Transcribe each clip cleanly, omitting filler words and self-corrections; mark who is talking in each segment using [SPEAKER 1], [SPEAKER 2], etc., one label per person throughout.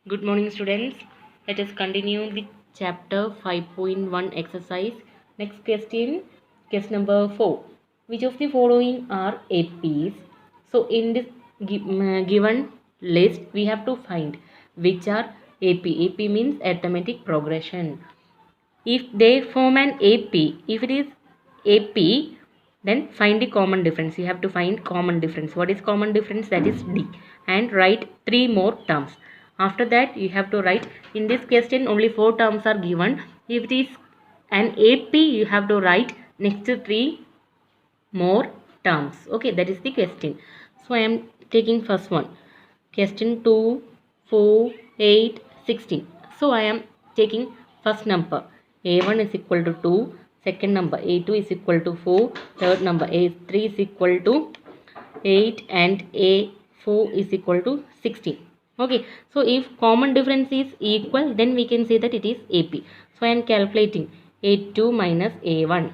[SPEAKER 1] Good morning, students. Let us continue the chapter 5.1 exercise. Next question number 4. Which of the following are APs? So, in this given list, we have to find which are AP. AP means arithmetic progression. If they form an AP, if it is AP, then find the common difference. You have to find common difference. What is common difference? That is D. And write 3 more terms. After that, you have to write, in this question only 4 terms are given. If it is an AP, you have to write next 3 more terms. Okay, that is the question. So I am taking first one. Question 2, 4, 8, 16. So I am taking first number. A1 is equal to 2. Second number A2 is equal to 4. Third number A3 is equal to 8 and A4 is equal to 16. Okay, so if common difference is equal, then we can say that it is AP. So I am calculating A2 minus A1.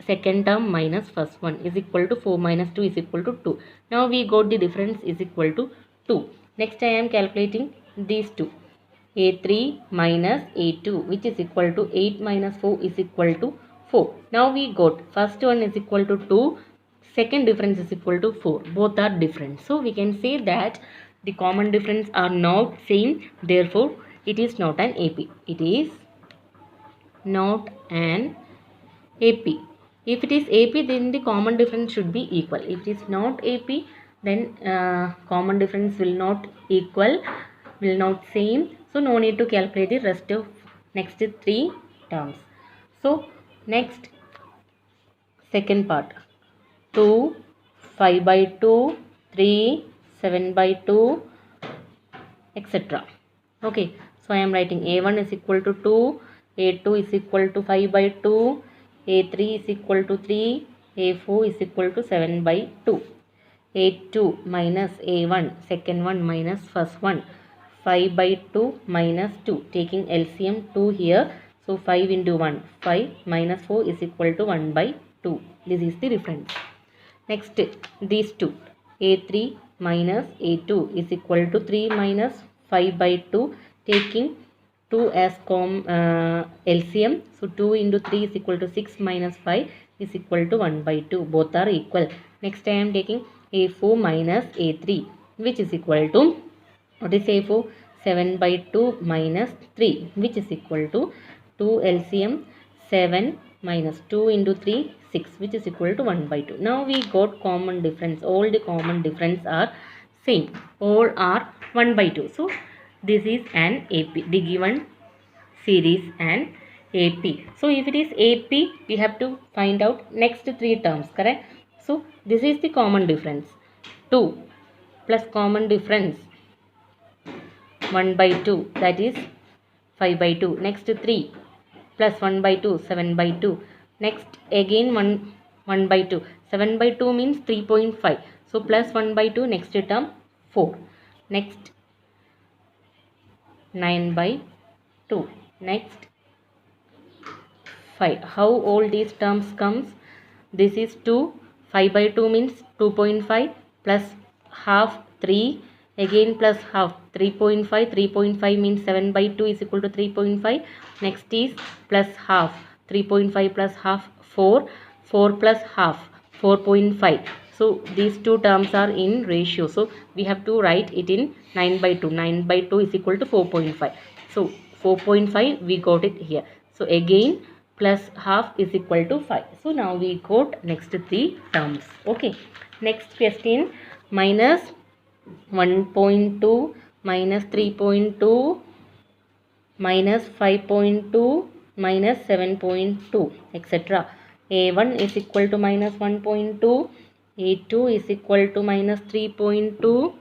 [SPEAKER 1] Second term minus first one is equal to 4 minus 2 is equal to 2. Now we got the difference is equal to 2. Next I am calculating these two. A3 minus A2 which is equal to 8 minus 4 is equal to 4. Now we got first one is equal to 2, second difference is equal to 4. Both are different. So we can say that the common difference are not same, therefore it is not an AP. It is not an AP. If it is AP, then the common difference should be equal. If it is not AP, then common difference will not equal, will not same. So no need to calculate the rest of next 3 terms. So next second part, 2, 5 by 2, 3, 7 by 2, etc. Okay, so I am writing A1 is equal to 2, A2 is equal to 5 by 2, A3 is equal to 3, A4 is equal to 7 by 2. A2 minus A1, second one minus first one, 5 by 2 minus 2, taking LCM 2 here, so 5 into 1, 5 minus 4 is equal to 1 by 2. This is the difference. Next, these two, A3 minus A2 is equal to 3 minus 5 by 2, taking 2 as LCM. So 2 into 3 is equal to 6 minus 5 is equal to 1 by 2. Both are equal. Next I am taking A4 minus A3 which is equal to, what is A4? 7 by 2 minus 3 which is equal to 2 LCM 7 minus 2 into 3 6 which is equal to 1 by 2. Now we got common difference. All the common difference are same. All are 1 by 2. So this is an AP. The given series and AP. So if it is AP, we have to find out next 3 terms, correct? So this is the common difference. 2 plus common difference 1 by 2, that is 5 by 2. Next 3 plus 1 by 2, 7 by 2. Next again 1 by 2. 7 by 2 means 3.5. So plus 1 by 2, next term 4. Next 9 by 2. Next 5. How all these terms comes? This is 2. 5 by 2 means 2.5 plus half 3. Again plus half 3.5. 3.5 means 7 by 2 is equal to 3.5. Next is plus half 3.5 plus half 4. 4 plus half 4.5. So these two terms are in ratio. So we have to write it in 9 by 2. 9 by 2 is equal to 4.5. So 4.5 we got it here. So again plus half is equal to 5. So now we got next 3 terms. Okay. Next question, minus 1.2 minus 3.2 minus 5.2 minus 7.2 etc. A1 is equal to minus 1.2, A2 is equal to minus 3.2,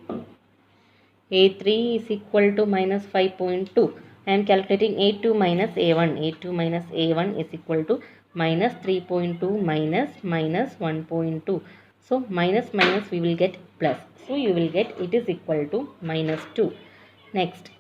[SPEAKER 1] A3 is equal to minus 5.2. I am calculating A2 minus A1. A2 minus A1 is equal to minus 3.2 minus 1.2. So minus minus we will get plus. So you will get it is equal to minus 2. Next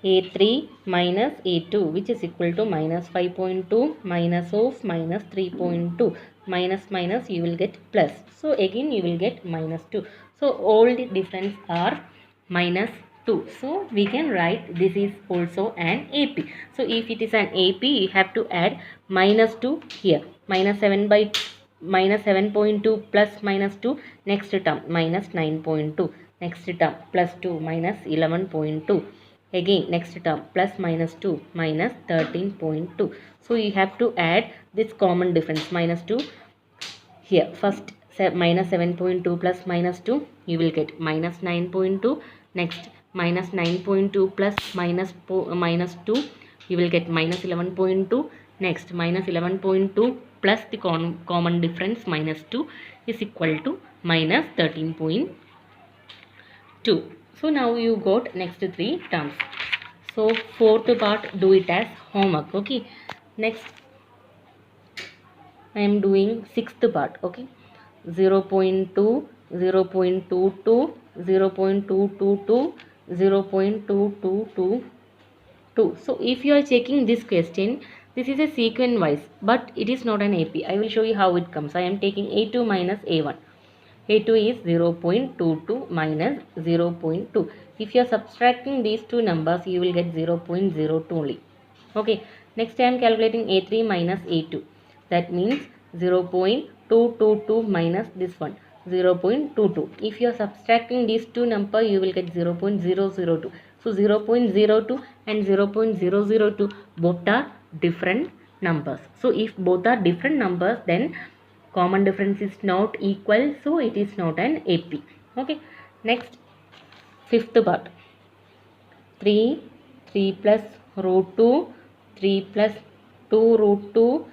[SPEAKER 1] A3 minus A2 which is equal to minus 5.2 minus of minus 3.2. Minus minus you will get plus. So again you will get minus 2. So all the difference are minus 2. 2. So we can write this is also an AP. So if it is an AP, you have to add minus 2 here. Minus 7.2 plus minus 2, next term minus 9.2, next term plus 2 minus 11.2, again next term plus minus 2 minus 13.2. So you have to add this common difference minus 2 here. First minus 7.2 plus minus 2, you will get minus 9.2. Next minus 9.2 plus minus 2, you will get minus 11.2. Next minus 11.2 plus the common difference minus 2 is equal to minus 13.2. So now you got next 3 terms. So fourth part, do it as homework. Okay, next I am doing sixth part. Okay, 0.2, 0.22, 0.222, 0.2222. So if you are checking this question, this is a sequence wise, but it is not an AP. I will show you how it comes. I am taking A2 minus A1. A2 is 0.22 minus 0.2. If you are subtracting these two numbers, you will get 0.02 only. Okay, next I am calculating A3 minus A2. That means 0.222 minus this one, 0.22. If you are subtracting these two numbers, you will get 0.002. So 0.02 and 0.002 both are different numbers. So if both are different numbers, then common difference is not equal, so it is not an AP. Okay, next fifth part, 3 plus root 2, 3 plus 2 root 2,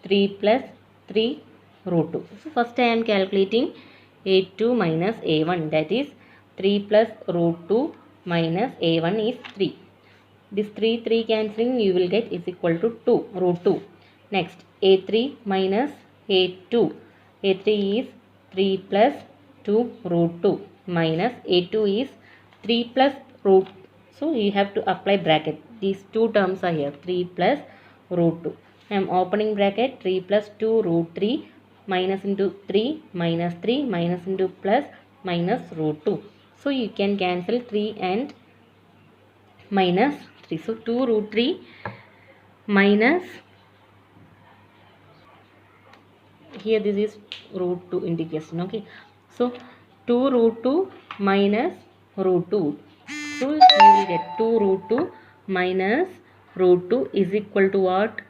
[SPEAKER 1] 3 plus 3 root 2. So first I am calculating A2 minus A1, that is 3 plus root 2 minus A1 is 3. This 3 cancelling, you will get is equal to 2 root 2. Next A3 minus A2. A3 is 3 plus 2 root 2 minus A2 is 3 plus root. So you have to apply bracket. These two terms are here, 3 plus root 2. I am opening bracket, 3 plus 2 root 3 minus into 3 minus 3 minus into plus minus root 2. So you can cancel 3 and minus 3. So 2 root 3 minus, here this is root 2 indication. Okay, so 2 root 2 minus root 2. So you will get 2 root 2 minus root 2 is equal to what?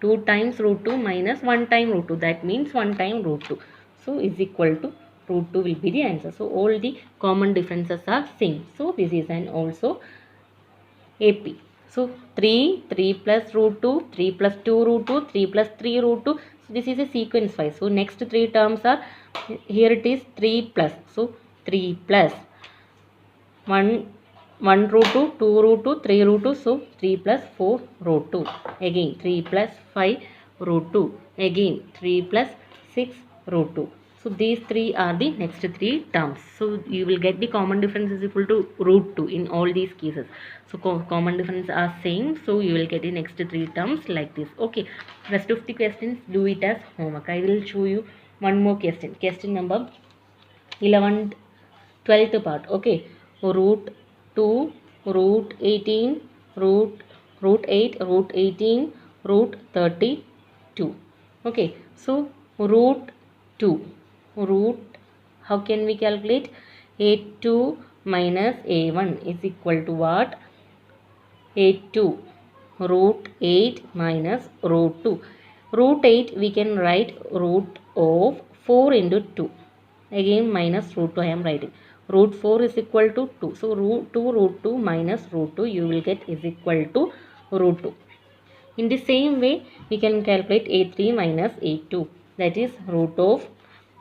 [SPEAKER 1] 2 times root 2 minus 1 time root 2. That means 1 time root 2. So is equal to root 2 will be the answer. So all the common differences are same. So this is an also AP. So 3 plus root 2, 3 plus 2 root 2, 3 plus 3 root 2. So this is a sequence wise. So next 3 terms are, here it is 3 plus. So 3 plus 1 root 2, 2 root 2, 3 root 2. So 3 plus 4 root 2. Again 3 plus 5 root 2. Again 3 plus 6 root 2. So these 3 are the next 3 terms. So you will get the common difference is equal to root 2 in all these cases. So common difference are same. So you will get the next 3 terms like this. Okay, rest of the questions do it as homework. I will show you one more question. Question number 11, 12th part. Okay, root 2, root 18, root 8, root 18, root 32. Okay, so root 2, root, how can we calculate? A2 minus A1 is equal to what? A2 root 8 minus root 2. Root 8 we can write root of 4 into 2. Again minus root 2 I am writing. Root 4 is equal to 2. So root 2 minus root 2 you will get is equal to root 2. In the same way we can calculate A3 minus A2. That is root of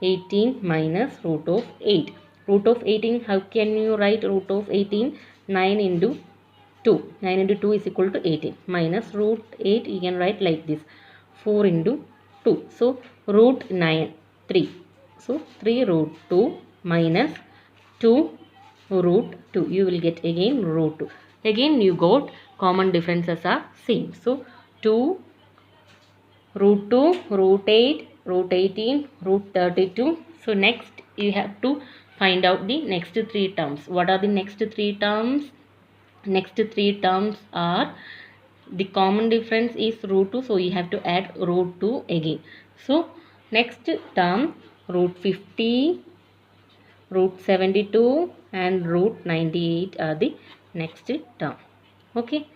[SPEAKER 1] 18 minus root of 8. Root of 18, how can you write root of 18? 9 into 2. 9 into 2 is equal to 18. Minus root 8 you can write like this. 4 into 2. So root 9, 3. So 3 root 2 minus 2 root 2. You will get again root 2. Again you got common differences are same. So 2 root 2, root 8, root 18, root 32. So next you have to find out the next three terms. What are the next three terms? Next three terms are, the common difference is root 2, so you have to add root 2 again. So next term, root 50, root 72 and root 98 are the next term. Okay,